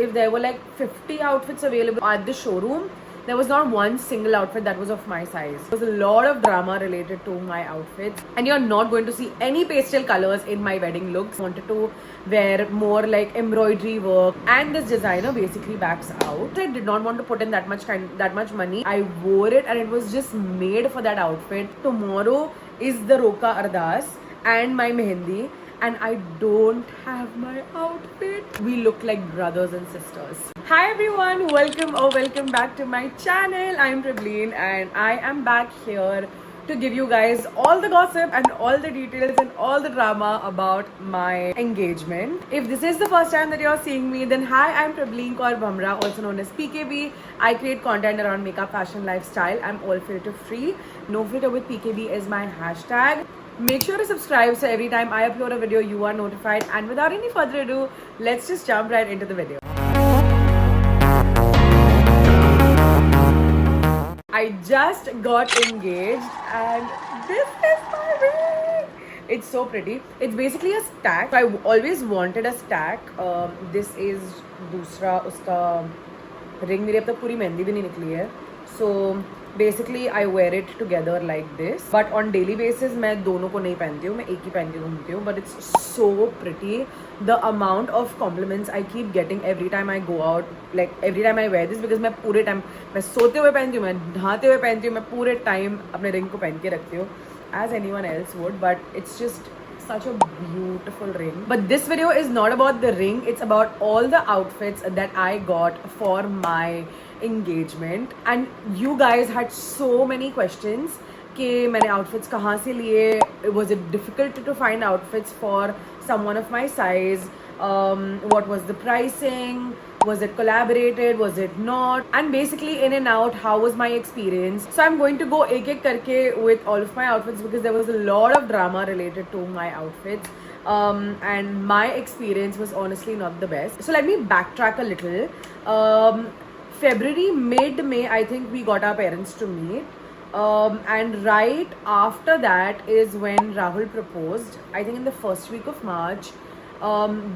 If there were like 50 outfits available at the showroom, there was not one single outfit that was of my size. There was a lot of drama related to my outfits, and you're not going to see any pastel colors in my wedding looks. I wanted to wear more like embroidery work, and this designer basically backs out. I did not want to put in that much money. I wore it and it was just made for that outfit. Tomorrow is the ROKA Ardas and my Mehendi, and I don't have my outfit. We look like brothers and sisters. Hi everyone, welcome back to my channel. I'm Prableen and I am back here to give you guys all the gossip and all the details and all the drama about my engagement. If this is the first time that you're seeing me, then hi, I'm Prableen Kaur Bhamra, also known as PKB. I create content around makeup, fashion, lifestyle. I'm all filter free. No filter with PKB is my hashtag. Make sure to subscribe so every time I upload a video you are notified, and without any further ado, let's just jump right into the video. I just got engaged and this is my ring. It's so pretty. It's basically a stack. I always wanted a stack. This is दूसरा उसका ring. मेरी अब तक पूरी मेहंदी भी नहीं निकली है. So basically I wear it together like this, but on daily basis मैं दोनों को नहीं पहनती हूँ, मैं एक ही पहन के घूमती हूँ. But it's so pretty. The amount of compliments I keep getting every time I go out, like every time I wear this, because मैं पूरे टाइम मैं सोते हुए पहनती हूँ, मैं नहाते हुए पहनती हूँ, मैं पूरे टाइम अपने रिंग को पहन के रखती हूँ, as anyone else would. But it's just such a beautiful ring. But this video is not about the ring, it's about all the outfits that I got for my engagement. And you guys had so many questions कि मैंने outfits कहाँ से लिए, was it difficult to find outfits for someone of my size, what was the pricing, was it collaborated, was it not, and basically in and out, how was my experience. So I'm going to go ek ek karke with all of my outfits because there was a lot of drama related to my outfits, and my experience was honestly not the best. So let me backtrack a little. February, mid-May, I think we got our parents to meet. And right after that is when Rahul proposed, I think in the first week of March.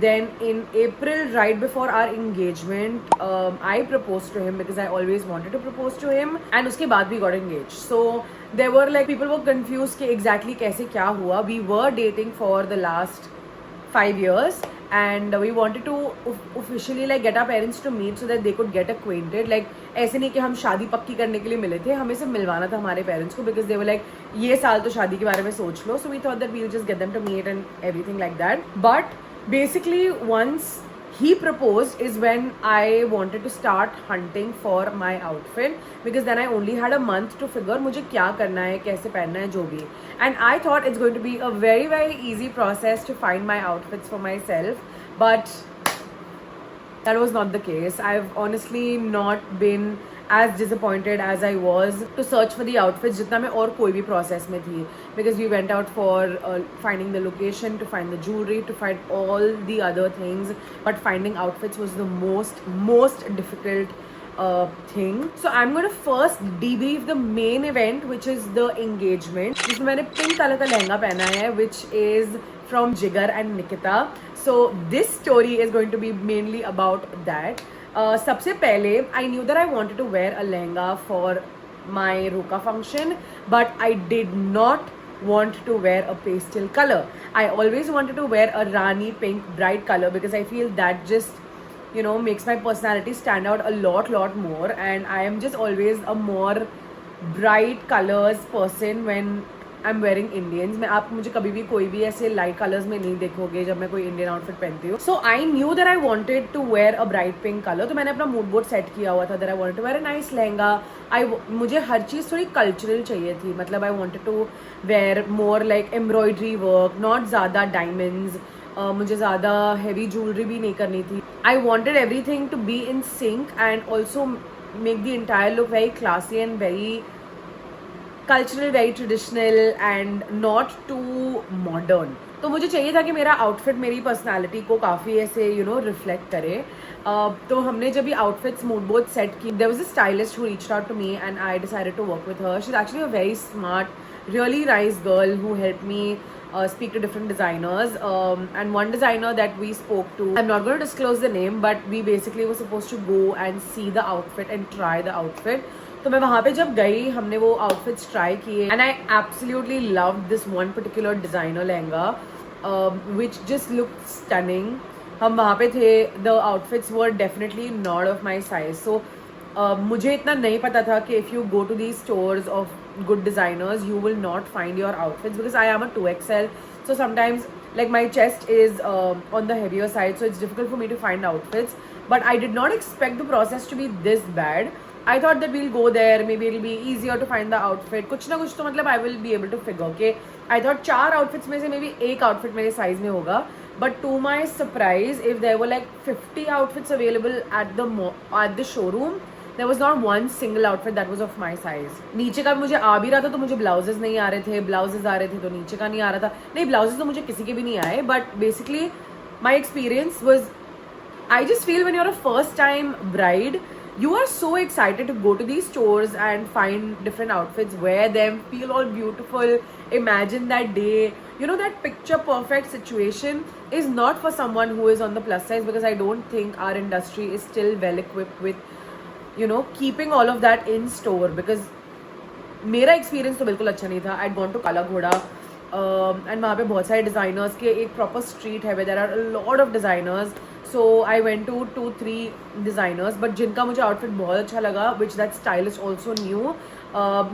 Then in April, right before our engagement, I proposed to him because I always wanted to propose to him, and uske baad we got engaged. So there were like, people were confused कि exactly कैसे क्या हुआ. We were dating for the last 5 years and we wanted to officially like get our parents to meet so that they could get acquainted. Like ऐसे नहीं कि हम शादी पक्की करने के लिए मिले थे, हमें सिर्फ मिलवाना था हमारे पेरेंट्स को, because they were like ये साल तो शादी के बारे में सोच लो. So we thought that we'll just get them to meet and everything like that. But basically once he proposed is when I wanted to start hunting for my outfit, because then I only had a month to figure मुझे क्या करना है, कैसे पहनना है, जो भी. And I thought it's going to be a very very easy process to find my outfits for myself, but that was not the case. I've honestly not been as disappointed as I was to search for the outfits जितना मैं और कोई भी process में थी, because we went out for finding the location, to find the jewelry, to find all the other things, but finding outfits was the most difficult thing. So I'm going to first debrief the main event, which is the engagement, जिसमें मैंने pink color का लहंगा पहना है, which is from Jigar and Nikita. So this story is going to be mainly about that. सबसे पहले I knew that I wanted to wear a lehenga for my ROKA function, but I did not want to wear a pastel color. I always wanted to wear a Rani pink bright color because I feel that just, you know, makes my personality stand out a lot more, and I am just always a more bright colors person when I'm wearing Indians. मैं आप मुझे कभी भी कोई भी ऐसे light colors में नहीं देखोगे जब मैं कोई Indian outfit पहनती हूँ. So I knew that I wanted to wear a bright pink color. तो मैंने अपना mood board set किया हुआ था that I wanted to wear a nice lehenga. मुझे हर चीज़ थोड़ी cultural चाहिए थी. मतलब I wanted to wear more like embroidery work, not ज़्यादा diamonds. मुझे ज़्यादा heavy jewelry भी नहीं करनी थी. I wanted everything to be in sync and also make the entire look very classy and very cultural, very traditional and not too modern. तो मुझे चाहिए था कि मेरा आउटफिट मेरी पर्सनालिटी को काफ़ी ऐसे रिफ्लेक्ट करे. तो हमने जब ये आउटफिट्स मूड बोर्ड सेट की, there was a stylist who reached out to me and I decided to work with her. She is actually a very smart, really nice girl who helped me speak to different designers. And one designer that we spoke to, I'm not going to disclose the name, but we basically were supposed to go and see the outfit and try the outfit. तो मैं वहाँ पे जब गई, हमने वो outfits try किए, and I absolutely loved this one particular designer lehenga, which just looked stunning. हम वहाँ पे थे, the outfits were definitely not of my size. So मुझे इतना नहीं पता था कि if you go to these stores of good designers, you will not find your outfits, because I am a 2XL. So sometimes like my chest is on the heavier side, so it's difficult for me to find outfits. But I did not expect the process to be this bad. I thought that we'll go there, maybe it'll be easier to find the outfit. कुछ ना कुछ तो मतलब I will be able to figure. Okay, I thought 4 outfits में से maybe एक outfit मेरे size में होगा. But to my surprise, if there were like 50 outfits available at the showroom, there was not one single outfit that was of my size. नीचे का मुझे आ भी रहा था तो मुझे ब्लाउजेस नहीं आ रहे थे, ब्लाउजेस आ रहे थे तो नीचे का नहीं आ रहा था. नहीं, ब्लाउजेस तो मुझे किसी के भी नहीं आए. But basically my experience was, I just feel when you're a first time bride, you are so excited to go to these stores and find different outfits, wear them, feel all beautiful, imagine that day. You know, that picture perfect situation is not for someone who is on the plus size, because I don't think our industry is still well equipped with, you know, keeping all of that in store. Because मेरा experience तो बिल्कुल अच्छा नहीं था. I'd gone to काला घोड़ा and वहाँ पे बहुत सारे designers के एक proper street है where there are a lot of designers. So I went to 2-3 designers, but जिनका मुझे outfit बहुत अच्छा लगा, which that stylist also knew,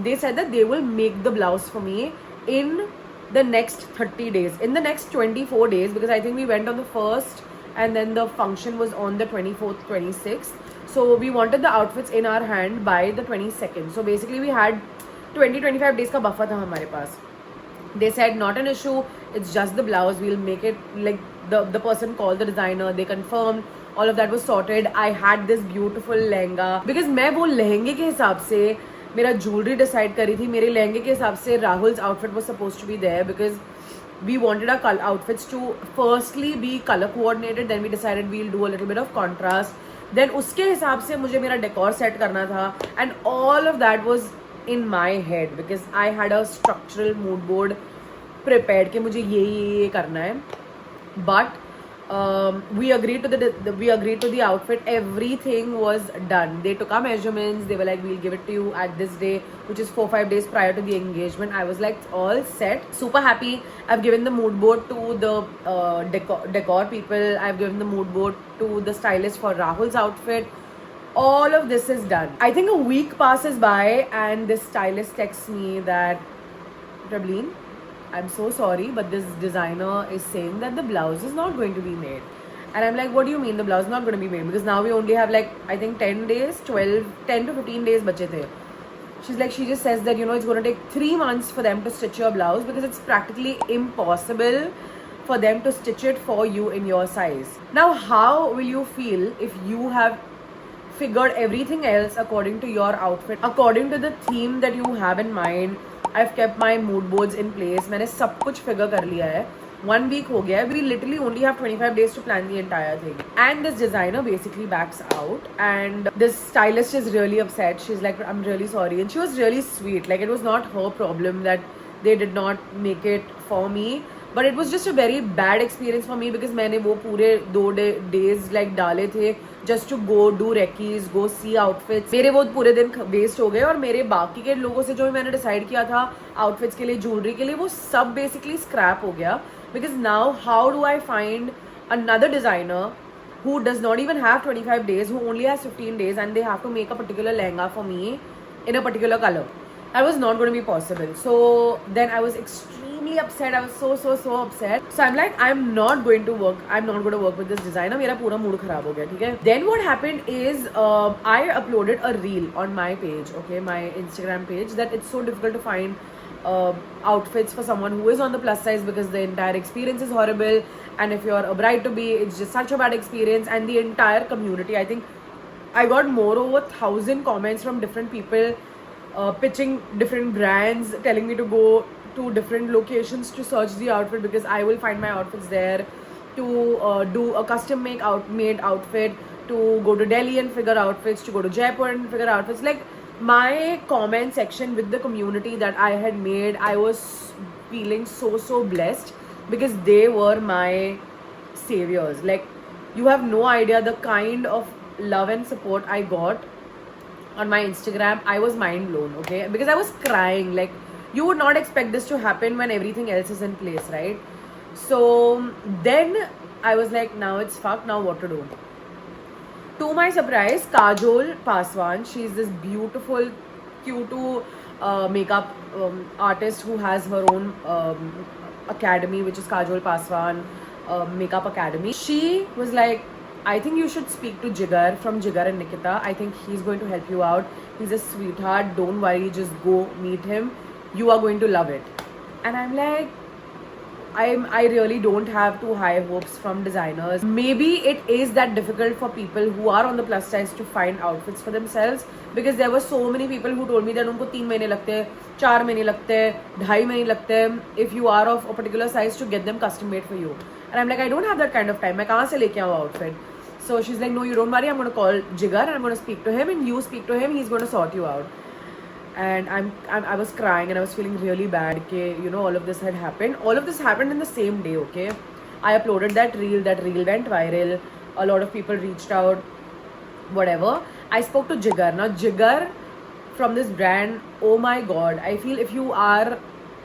they said that they will make the blouse for me in the next 30 days, in the next 24 days, because I think we went on the 1st and then the function was on the 24th, 26th. So we wanted the outfits in our hand by the 22nd. So basically we had 20-25 days का buffer था हमारे पास. They said not an issue, it's just the blouse, we'll make it. Like the person called the designer, they confirmed, all of that was sorted. I had this beautiful lehenga, because मैं वो लहंगे के हिसाब से मेरा jewelry decide करी थी. मेरे लहंगे के हिसाब से Rahul's outfit was supposed to be there, because we wanted our outfits to firstly be color coordinated, then we decided we'll do a little bit of contrast, then उसके हिसाब से मुझे मेरा decor set करना था, and all of that was in my head, because I had a structural mood board prepared कि मुझे ये करना है. But we agreed to the outfit. Everything was done. They took our measurements. They were like, we'll give it to you at this day, which is 4-5 days prior to the engagement. I was like, all set, super happy. I've given the mood board to the decor people. I've given the mood board to the stylist for Rahul's outfit. All of this is done. I think a week passes by and this stylist texts me that, Prableen, I'm so sorry, but this designer is saying that the blouse is not going to be made. And I'm like, what do you mean the blouse is not going to be made? Because now we only have like, I think 10 to 15 days bache the. She's like, she just says that, you know, it's going to take 3 months for them to stitch your blouse, because it's practically impossible for them to stitch it for you in your size. Now, how will you feel if you have figured everything else according to your outfit, according to the theme that you have in mind? I've kept my mood boards in place. मैंने सब कुछ figure कर लिया है. 1 week हो गया है. We literally only have 25 days to plan the entire thing. And this designer basically backs out. And this stylist is really upset. She's like, I'm really sorry. And she was really sweet. Like, it was not her problem that they did not make it for me. But it was just a very bad experience for me, because मैंने वो पूरे 2 days like डाले थे just to go do recce's, go see outfits. मेरे वो पूरे दिन waste हो गए, और मेरे बाकी के लोगों से जो मैंने decide किया था outfits के लिए, jewelry के लिए, वो सब basically scrap हो गया. Because now how do I find another designer who does not even have 25 days, who only has 15 days, and they have to make a particular lehenga for me in a particular color? That was not going to be possible. So then I was extremely upset. I was so upset. So I'm like, I'm not going to work with this designer. मेरा पूरा mood खराब हो गया, ठीक है? Then what happened is I uploaded a reel on my page, okay, my Instagram page, that it's so difficult to find outfits for someone who is on the plus size, because the entire experience is horrible, and if you're a bride to be, it's just such a bad experience. And the entire community, I think I got over 1,000 comments from different people pitching different brands, telling me to go to different locations to search the outfit, because I will find my outfits there, to do a custom made outfit, to go to Delhi and figure outfits, to go to Jaipur and figure outfits. Like, my comment section with the community that I had made, I was feeling so blessed because they were my saviors. Like, you have no idea the kind of love and support I got on my Instagram. I was mind blown, okay? Because I was crying. Like, you would not expect this to happen when everything else is in place, right? So then I was like, now it's fucked, now what to do? To my surprise, Kajol Paswan, she's this beautiful, cute makeup artist who has her own academy, which is Kajol Paswan Makeup Academy. She was like, I think you should speak to Jigar from Jigar and Nikita. I think he's going to help you out. He's a sweetheart. Don't worry, just go meet him. You are going to love it. And I'm like, I really don't have too high hopes from designers. Maybe it is that difficult for people who are on the plus size to find outfits for themselves, because there were so many people who told me that उनको 3 महीने लगते हैं, 4 महीने लगते हैं, 2.5 महीने लगते हैं if you are of a particular size to get them custom made for you. And I'm like, I don't have that kind of time. मैं कहाँ से लेके आऊँ outfit? So she's like, no, you don't worry. I'm going to call Jigar and I'm going to speak to him, and you speak to him. He's going to sort you out. And I was crying and I was feeling really bad. Okay, you know, all of this had happened. All of this happened in the same day. Okay, I uploaded that reel. That reel went viral. A lot of people reached out. Whatever. I spoke to Jigar. Now Jigar from this brand. Oh my God! I feel if you are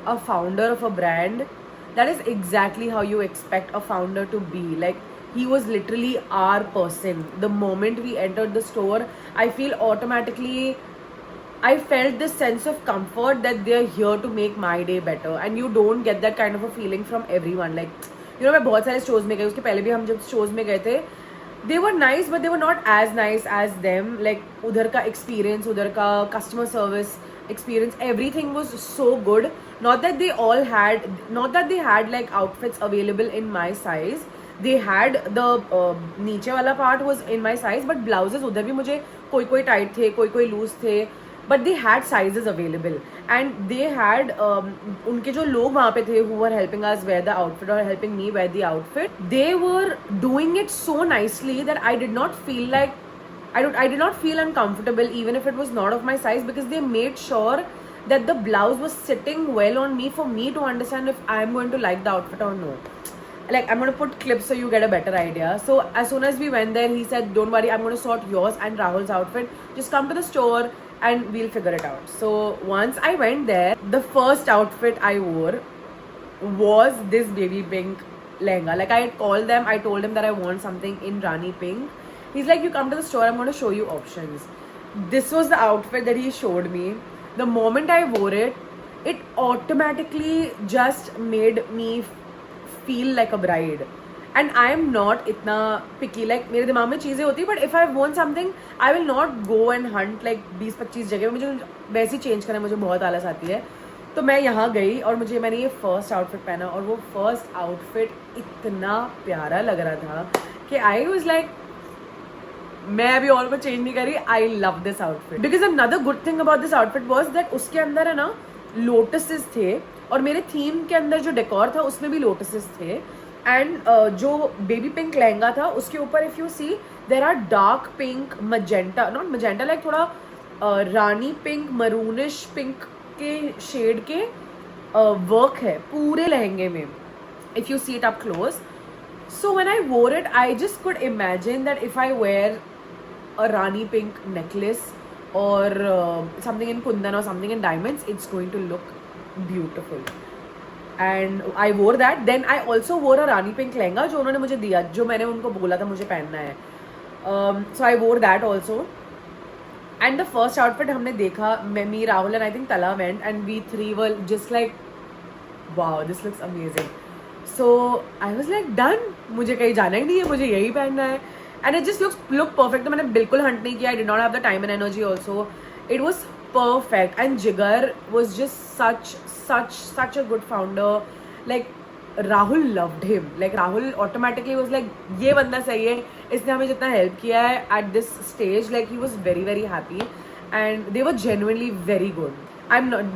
a founder of a brand, that is exactly how you expect a founder to be. Like, he was literally our person. The moment we entered the store, I feel automatically. I felt this sense of comfort that they're here to make my day better, and you don't get that kind of a feeling from everyone. Like, you know, मैं बहुत सारे shows में गए, उसके पहले भी हम जब shows में गए थे, they were nice, but they were not as nice as them. Like, उधर का experience, उधर का customer service experience, everything was so good. Not that they had like outfits available in my size. They had the नीचे वाला part was in my size, but blouses उधर भी मुझे कोई tight थे, कोई loose थे. But they had sizes available, and they had उनके जो लोग वहाँ पे थे who were helping us wear the outfit or helping me wear the outfit, they were doing it so nicely that I did not feel like I did not feel uncomfortable even if it was not of my size, because they made sure that the blouse was sitting well on me for me to understand if I'm going to like the outfit or no. Like, I'm going to put clips so you get a better idea. So as soon as we went there, he said, don't worry, I'm going to sort yours and Rahul's outfit. Just come to the store and we'll figure it out. So once I went there, the first outfit I wore was this baby pink lehenga. Like, I had called them, I told him that I want something in Rani pink. He's like, you come to the store, I'm going to show you options. This was the outfit that he showed me. The moment I wore it, it automatically just made me feel like a bride. And I am not itna picky. Like, मेरे दिमाग में चीज़ें होती, but if I want something, I will not go and hunt like 20-25 जगह. मुझे वैसे change करने मुझे बहुत आलस आती है. तो मैं यहाँ गई और मैंने ये first outfit पहना, और वो first outfit इतना प्यारा लग रहा था कि I was like, मैं अभी और को change नहीं करी. I love this outfit. Because another good thing about this outfit was that उसके अंदर है ना lotuses थे, और मेरे theme के अंदर जो decor था उसमें भी lotuses थे. And जो baby pink लहंगा था उसके ऊपर if you see there are dark pink, magenta, not magenta, like थोड़ा रानी pink, maroonish pink के shade के work है पूरे लहंगे में, if you see it up close. So when I wore it, I just could imagine that if I wear a rani pink necklace or something in kundan or something in diamonds, it's going to look beautiful. And I wore that. Then I also wore a rani pink lehenga जो उन्होंने मुझे दिया, जो मैंने उनको बोला था मुझे पहनना है. So I wore that also. And the first outfit हमने देखा, me, Rahul and I think Tala went, and we three were just like, wow, this looks amazing. So I was like, done. मुझे कहीं जाना ही नहीं है, मुझे यही पहनना है. And it just looked perfect. तो मैंने बिल्कुल hunt नहीं किया. I did not have the time and energy also. It was perfect. And Jigar was just such a good founder. Like, Rahul loved him. Like, Rahul automatically was like, ये बंदा सही है, इसने हमें जितना help किया है at this stage. Like, he was very, very happy. And they were genuinely very good.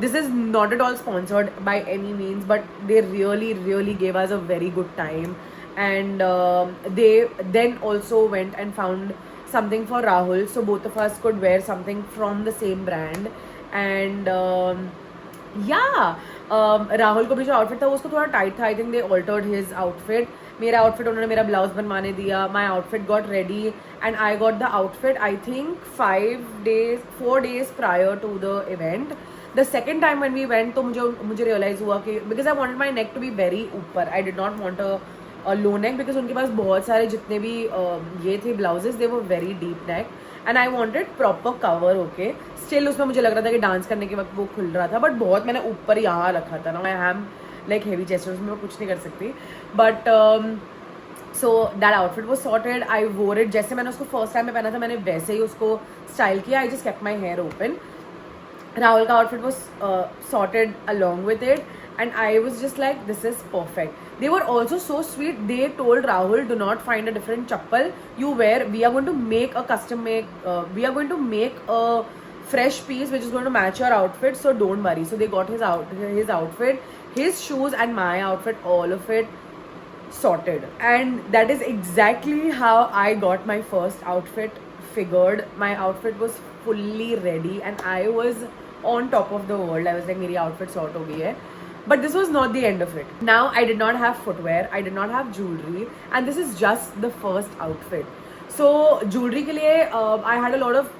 This is not at all sponsored by any means, but they really gave us a very good time. And they then also went and found something for Rahul, so both of us could wear something from the same brand. And Rahul को भी जो outfit था वो उसको थोड़ा tight था. I think they altered his outfit. मेरा outfit उन्होंने मेरा ब्लाउज बनवाने दिया. My outfit got ready and I got the outfit I think 4 days prior to the event. The second time when we went तो मुझे realise हुआ कि because I wanted my neck to be very ऊपर. I did not want a low neck because उनके पास बहुत सारे जितने भी ये थे ब्लाउजेज दे वो very deep neck and I wanted proper cover. Okay, still उसमें मुझे लग रहा था कि डांस करने के वक्त वो खुल रहा था, बट बहुत मैंने ऊपर यहाँ रखा था ना. I am like heavy chest, उसमें मैं कुछ नहीं कर सकती. बट सो दैट आउटफिट वो सॉर्टेड. आई वोर इट जैसे मैंने उसको फर्स्ट टाइम में पहना था, मैंने वैसे ही उसको स्टाइल किया. I just kept my hair open. Rahul ka outfit was sorted along with it and I was just like, this is perfect. They were also so sweet. They told Rahul, do not find a different chappal you wear. We are going to make a custom make, we are going to make a fresh piece which is going to match your outfit, so don't worry. So they got his outfit, his shoes and my outfit, all of it sorted. And that is exactly how I got my first outfit figured. My outfit was fully ready and I was on top of the world. I was like, मेरी outfit sort हो गई है. But this was not the end of it. Now I did not have footwear, I did not have jewelry, and this is just the first outfit. So jewelry के लिए I had a lot of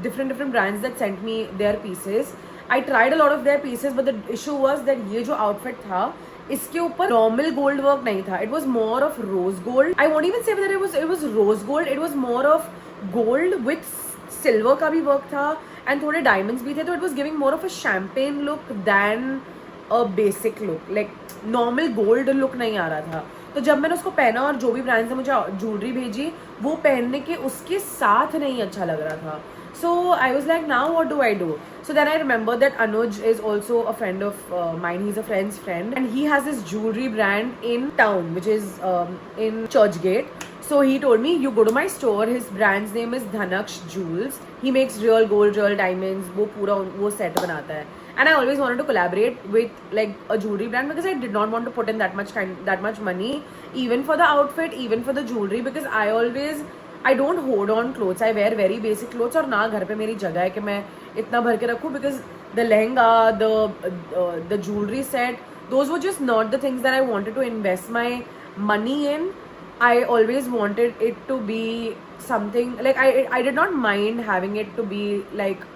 different brands that sent me their pieces. I tried a lot of their pieces, but the issue was that ये जो outfit था इसके ऊपर normal gold work नहीं था. It was more of rose gold. I won't even say that it was rose gold. It was more of gold with silver का भी work था एंड थोड़े डायमंड्स भी थे. तो it was giving more of a champagne look then a basic look. Like normal gold look नहीं आ रहा था. तो जब मैंने उसको पहना और जो भी ब्रांड से मुझे ज्वेलरी भेजी वो पहनने के उसके साथ नहीं अच्छा लग रहा था. So I was like, now what do I do? So then I remember that Anuj is also a friend of mine. He's a friend's friend and he has this jewelry brand in town which is in Churchgate. So he told me, you go to my store. His brand's name is Dhanaksh Jewels. He makes real gold, real diamonds. वो पूरा वो set बनाता है. And I always wanted to collaborate with like a jewelry brand because I did not want to put in that much money even for the outfit, even for the jewelry, because I don't hold on clothes. I wear very basic clothes और ना घर पे मेरी जगह है कि मैं इतना भर के रखूँ because the lehenga, the jewelry set, those were just not the things that I wanted to invest my money in. I always wanted it to be something like I did not mind having it to be like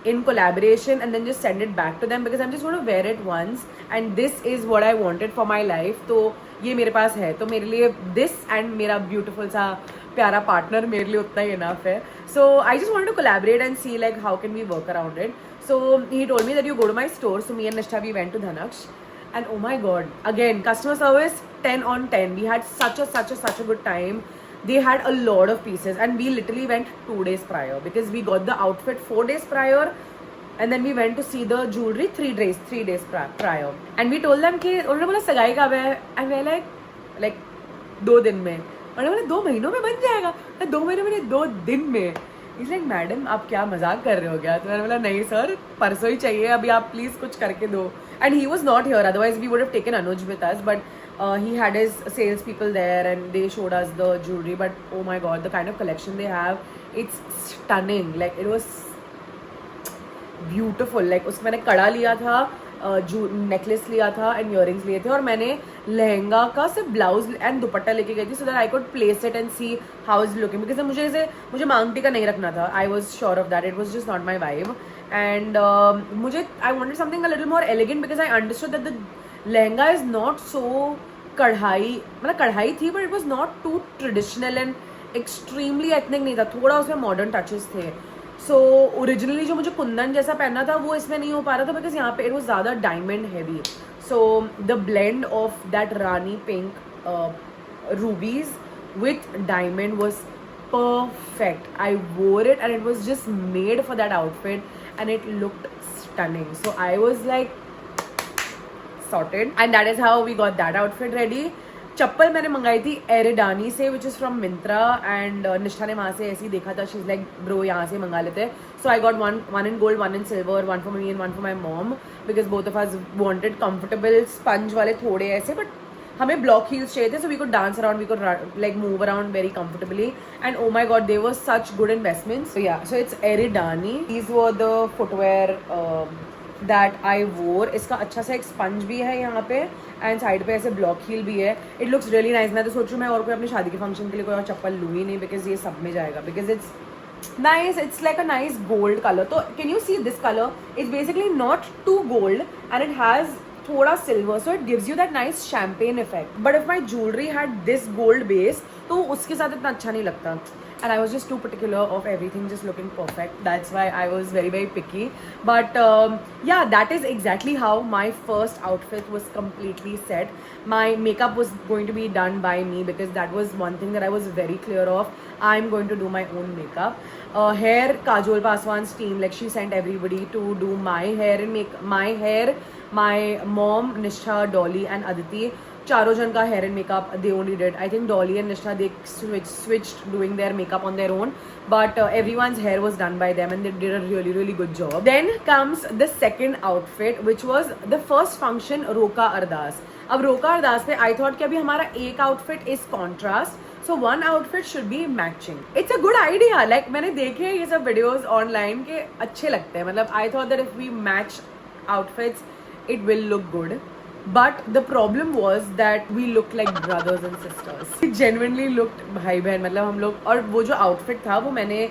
in collaboration and then just send it back to them because I'm just going to wear it once and this is what I wanted for my life. तो ये मेरे पास है तो मेरे लिए this and मेरा beautiful सा प्यारा partner मेरे लिए उतना ही enough है. So I just wanted to collaborate and see like how can we work around it. So he told me that you go to my store. So me and Nestt we went to Dhanaksh and oh my god, again customer service 10 on 10. We had such a good time. They had a lot of pieces and we literally went 2 days prior because we got the outfit 4 days prior and then we went to see the jewelry 3 days prior. And we told them कि उन्होंने बोला सगाई कब है and we're like 2 दिन में. उन्होंने बोला 2 महीनों में बन जाएगा. 2 महीनों में 2 दिन में. He's like, मैडम आप क्या मजाक कर रहे हो क्या? तो मैंने बोला नहीं सर परसों ही चाहिए, अभी आप प्लीज कुछ करके दो. And he was not here, otherwise we would have taken Anuj with us, but he had his sales people there and they showed us the jewelry. But oh my god, the kind of collection they have, it's stunning. Like it was beautiful. Like उसमें मैंने कड़ा लिया था, necklace लिया था and earrings लिए थे और मैंने लहंगा का सिर्फ ब्लाउज एंड दुपट्टा लेके गई थी so that I could place it and see how is looking because मुझे मांग टीका नहीं रखना था. I was sure of that. It was just not my vibe and I wanted something a little more elegant because I understood that the lehenga is not so kadhai, मतलब कढ़ाई थी but it was not too traditional and extremely ethnic नहीं था. थोड़ा उसमें modern touches थे. So originally जो मुझे कुंदन जैसा पहनना था वो इसमें नहीं हो पा रहा था बिकॉज यहाँ पे इट वॉज ज़्यादा diamond heavy. So the blend of that Rani pink रूबीज with diamond was perfect. I wore it and it was just made for that outfit and it looked stunning. So I was like sorted and that is how we got that outfit ready. चप्पल मैंने मंगाई थी एरिडानी से which is from Myntra and निष्ठा ने वहाँ से ऐसे ही देखा था. शी इज़ लाइक ब्रो यहाँ से मंगा लेते हैं. So I got one in gold, one in silver, one for me and one for my mom because both of us wanted comfortable sponge वाले थोड़े ऐसे बट हमें ब्लॉक हील्स चाहिए थे, so we could dance around, we could like move around very comfortably, and oh my god, they were such good investments. So yeah, so it's Eridani. These were the footwear that I wore. इसका अच्छा सा एक sponge भी है यहाँ पे, and side पे ऐसे ब्लॉक हील भी है. It looks really nice. मैं तो सोच रही हूँ मैं और कोई अपनी शादी के फंक्शन के लिए कोई और चप्पल लूँ ही नहीं, बिकॉज ये सब में जाएगा, because it's nice. It's like a nice gold color. So can you see this color? It's basically not too gold, and it has thoda silver, so it gives you that nice champagne effect. But if my jewelry had this gold base, तो उसके साथ इतना अच्छा नहीं लगता. And I was just too particular of everything just looking perfect. That's why I was very, very picky. But yeah, that is exactly how my first outfit was completely set. My makeup was going to be done by me, because that was one thing that I was very clear of. I'm going to do my own makeup. Hair, Kajol Paswan's team, like she sent everybody to do my hair and make my hair. My mom, Nisha, Dolly and Aditi, चारों जन का hair and makeup they only did. I think Dolly and Nisha, they switched doing their makeup on their own, but everyone's hair was done by them, and they did a really, really good job. Then comes the second outfit, which was the first function, ROKA Ardas. अब ROKA Ardas पे I thought कि अभी हमारा एक outfit is contrast, so one outfit should be matching. It's a good idea. Like मैंने देखे ये सब videos online के अच्छे लगते हैं. मतलब I thought that if we match outfits, it will look good. But the problem was that we looked like brothers and sisters. We genuinely looked भाई बहन. मतलब हम लोग, और वो जो outfit था वो मैंने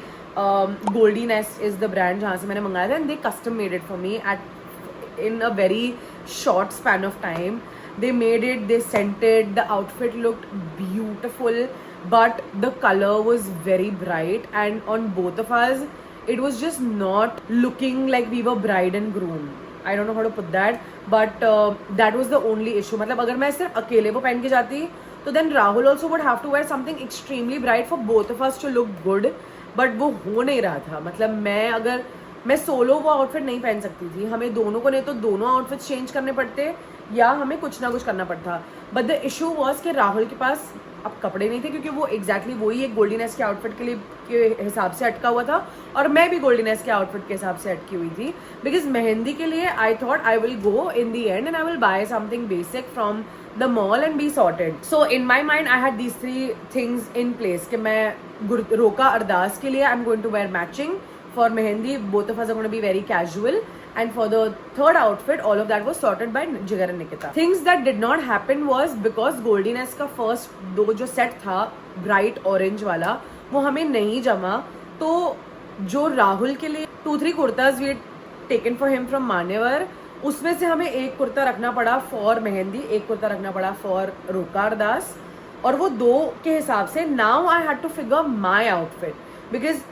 Goldy Nestt is the brand जहाँ से मैंने मंगाया था, and they custom made it for me in a very short span of time. They made it, they sent it, the outfit looked beautiful, but the color was very bright, and on both of us it was just not looking like we were bride and groom. I don't know how to put that, but that was the only issue. मतलब अगर मैं सिर्फ अकेले वो पहन के जाती तो then Rahul also would have to wear something extremely bright for both of us to look good, but वो हो नहीं रहा था. मतलब मैं सोलो वो आउटफिट नहीं पहन सकती थी. हमें दोनों को नहीं तो दोनों आउटफिट्स चेंज करने पड़ते, या हमें कुछ ना कुछ करना पड़ता. बट द इशू वॉज कि राहुल के पास अब कपड़े नहीं थे, क्योंकि वो एग्जैक्टली वही एक गोल्डी नेस्ट के आउटफिट के लिए के हिसाब से अटका हुआ था, और मैं भी गोल्डी नेस्ट के आउटफिट के हिसाब से अटकी हुई थी. बिकॉज मेहंदी के लिए I thought I will go in the end and I will buy something basic from the mall and be sorted. So in my mind I had these 3 things in place कि मैं रोका अरदास के लिए I am going to wear matching. For Mehendi, both of us are going to be very casual, and for the third outfit, all of that was sorted by Jigar and Nikita. Things that did not happen was because Goldy Nestt का first दो जो set था bright orange वाला, वो हमें नहीं जमा. तो जो राहुल के लिए 2-3 kurtas we had taken for him from मान्यवर, उसमें से हमें एक कुर्ता रखना पड़ा for Mehendi, एक कुर्ता रखना पड़ा for रोका अरदास, और वो 2 के हिसाब से now I had to figure my outfit, because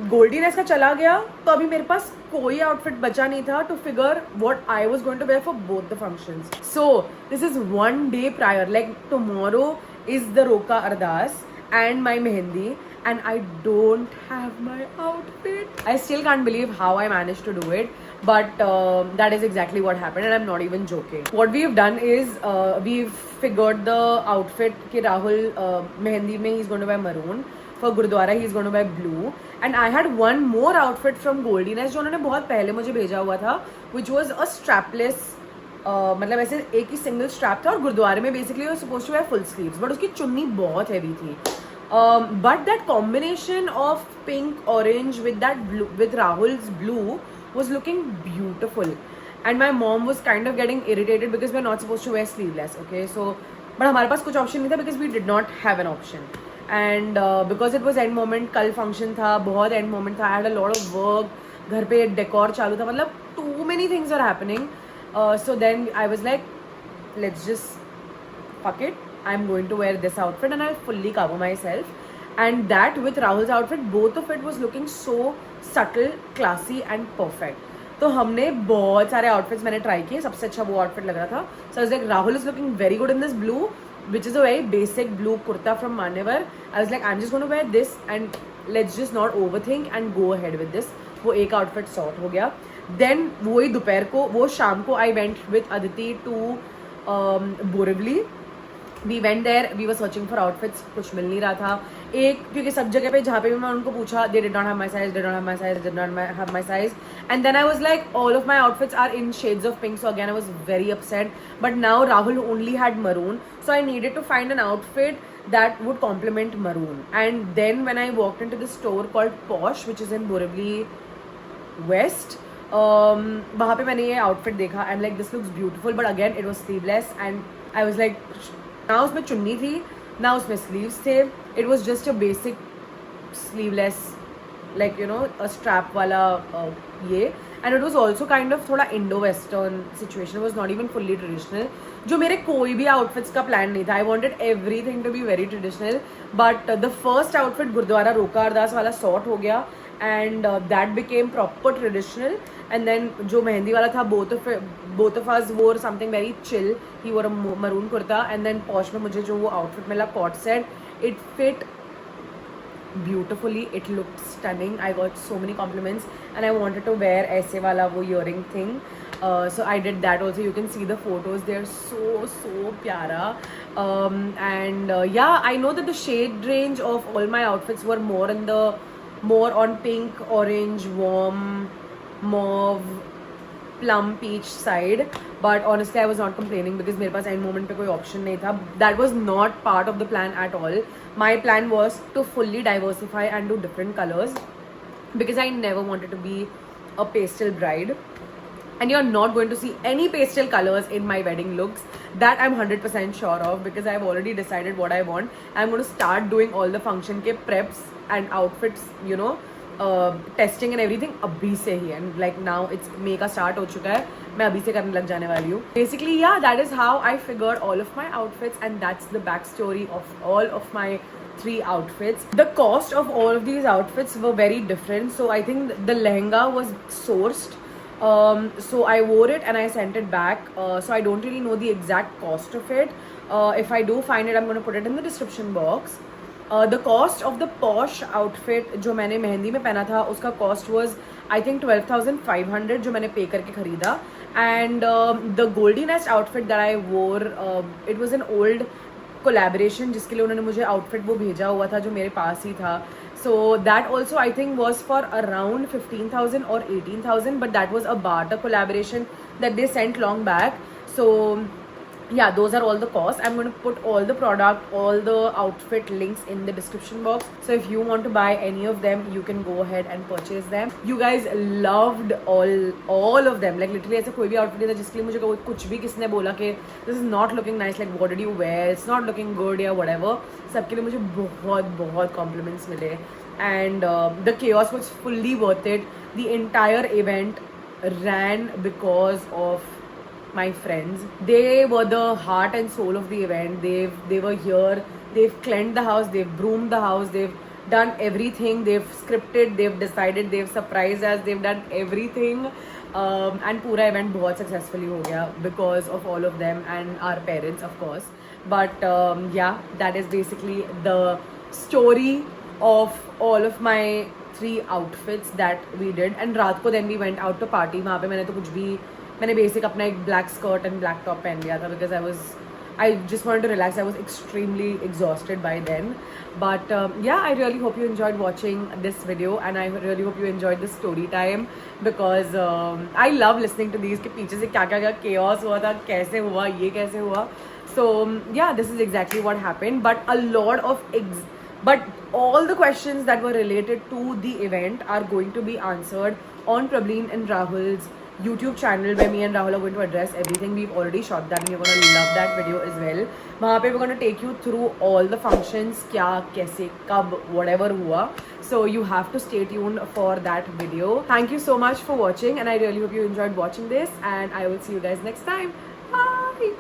गोल्डी नेस्ट का चला गया तो अभी मेरे पास कोई आउटफिट बचा नहीं था to figure what I was going to wear for both the functions. So this is one day prior, like tomorrow is the roka ardaas and my mehendi, and I don't have my outfit. I still can't believe how I managed to do it, but that is exactly what happened, and I'm not even joking. What we've done is we've figured the outfit कि Rahul mehendi में he's going to wear maroon, for Gurudwara he's going to wear blue, and I had one more outfit from Goldy Nestt जो उन्होंने बहुत पहले मुझे भेजा हुआ था, which was a strapless मतलब ऐसे एक ही सिंगल स्ट्रैप था, और गुरुद्वारे में बेसिकली वो suppose to wear full sleeves, but उसकी चुन्नी बहुत हैवी थी. But that combination of pink orange with that blue with Rahul's blue was looking beautiful, and my mom was kind of getting irritated because we're not supposed to wear sleeveless, okay, so but हमारे पास कुछ option नहीं था because we did not have an option, and because it was end moment, कल function था, बहुत end moment था, I had a lot of work, घर पे डेकोर चालू था, मतलब too many things were happening. So then I was like, let's just fuck it, I'm going to wear this outfit and I'll fully cover myself, and that with Rahul's outfit, both of it was looking so subtle, classy and perfect. तो हमने बहुत सारे outfits मैंने try किए, सबसे अच्छा वो outfit लग रहा था. So I was like, Rahul is looking very good in this blue, which is a very basic blue kurta from Manyavar. I was like, I'm just going to wear this and let's just not overthink and go ahead with this. वो एक outfit sort हो गया. Then वही दोपहर को, वो शाम को I went with Aditi to Borivali. We went there, we were searching for outfits, कुछ मिल नहीं रहा था. एक क्योंकि सब जगह पे जहाँ पे भी मैं उनको पूछा they did not have my size, did not have my size, did not have my size, and then I was like all of my outfits are in shades of pink, so again I was very upset. But now Rahul only had maroon, so I needed to find an outfit that would complement maroon. And then when I walked into this store called POSH, which is in Borivali West, वहाँ पे मैंने ये outfit देखा and like this looks beautiful, but again it was sleeveless and I was like ना उसमें चुन्नी थी ना उसमें स्लीव्स थे. It was just a basic sleeveless like you know a strap वाला ये. And it was also kind of थोड़ा Indo western situation, was not even fully traditional, जो मेरे कोई भी आउटफिट्स का प्लान नहीं था. I wanted everything to be very traditional, but the first outfit gurdwara roka ardaas वाला सॉर्ट हो गया and that became proper traditional. And then जो मेहंदी वाला था, both of us wore something very chill. He wore a maroon kurta, and then posh में मुझे जो वो outfit मिला court set, it fit beautifully, it looked stunning. I got so many compliments and I wanted to wear ऐसे वाला वो earring thing, so I did that also. You can see the photos, they're so प्यारा. And yeah, I know that the shade range of all my outfits were more on pink, orange, warm, mauve, plum peach side, but honestly I was not complaining because मेरे पास end moment पे कोई option नहीं था. That was not part of the plan at all. My plan was to fully diversify and do different colors because I never wanted to be a pastel bride, and you're not going to see any pastel colors in my wedding looks. That I'm 100% sure of because I've already decided what I want. I'm going to start doing all the function ke preps and outfits, you know, testing and everything abhi se hi, and like now it's May ka start ho chuka hai, main abhi se karne lag jane wali hu. Basically yeah, that is how I figured all of my outfits, and that's the backstory of all of my 3 outfits. The cost of all of these outfits were very different, so I think the lehenga was sourced, so I wore it and I sent it back, so I don't really know the exact cost of it. If I do find it, I'm going to put it in the description box. The cost of the posh outfit जो मैंने मेहंदी में पहना था, उसका cost was I think 12,500 जो मैंने पे करके खरीदा. And the Goldy Nestt outfit that I wore, it was an old collaboration जिसके लिए उन्होंने मुझे outfit वो भेजा हुआ था जो मेरे पास ही था. So that also I think was for around 15,000 or 18,000, but that was a barter collaboration that they sent long back. So yeah, those are all the costs. I'm going to put all the product, all the outfit links in the description box, so if you want to buy any of them, you can go ahead and purchase them. You guys loved all of them, like literally ऐसे कोई भी outfit नहीं था जिसके लिए मुझे कुछ भी किसने बोला कि this is not looking nice, like what did you wear, it's not looking good या whatever. सबके लिए मुझे बहुत compliments मिले, and the chaos was fully worth it. The entire event ran because of my friends. They were the heart and soul of the event. They were here, they've cleaned the house, they've broomed the house, they've done everything, they've scripted, they've decided, they've surprised us, they've done everything, and पूरा event बहुत successfully हो गया because of all of them and our parents of course. But yeah, that is basically the story of all of my 3 outfits that we did. And रात को then we went out to party. वहाँ पे मैंने basic अपना एक black skirt and black top पहन लिया था because I just wanted to relax. I was extremely exhausted by then. But yeah, I really hope you enjoyed watching this video, and I really hope you enjoyed the story time because I love listening to these कि पीछे से क्या chaos हुआ था, कैसे हुआ, ये कैसे हुआ. So yeah, this is exactly what happened. But all the questions that were related to the event are going to be answered on Prableen and Rahul's YouTube channel, where me and Rahul are going to address everything. We've already shot that and you're going to love that video as well. वहाँ पे we're going to take you through all the functions, क्या, कैसे, कब, whatever हुआ. So you have to stay tuned for that video. Thank you so much for watching, and I really hope you enjoyed watching this, and I will see you guys next time. Bye!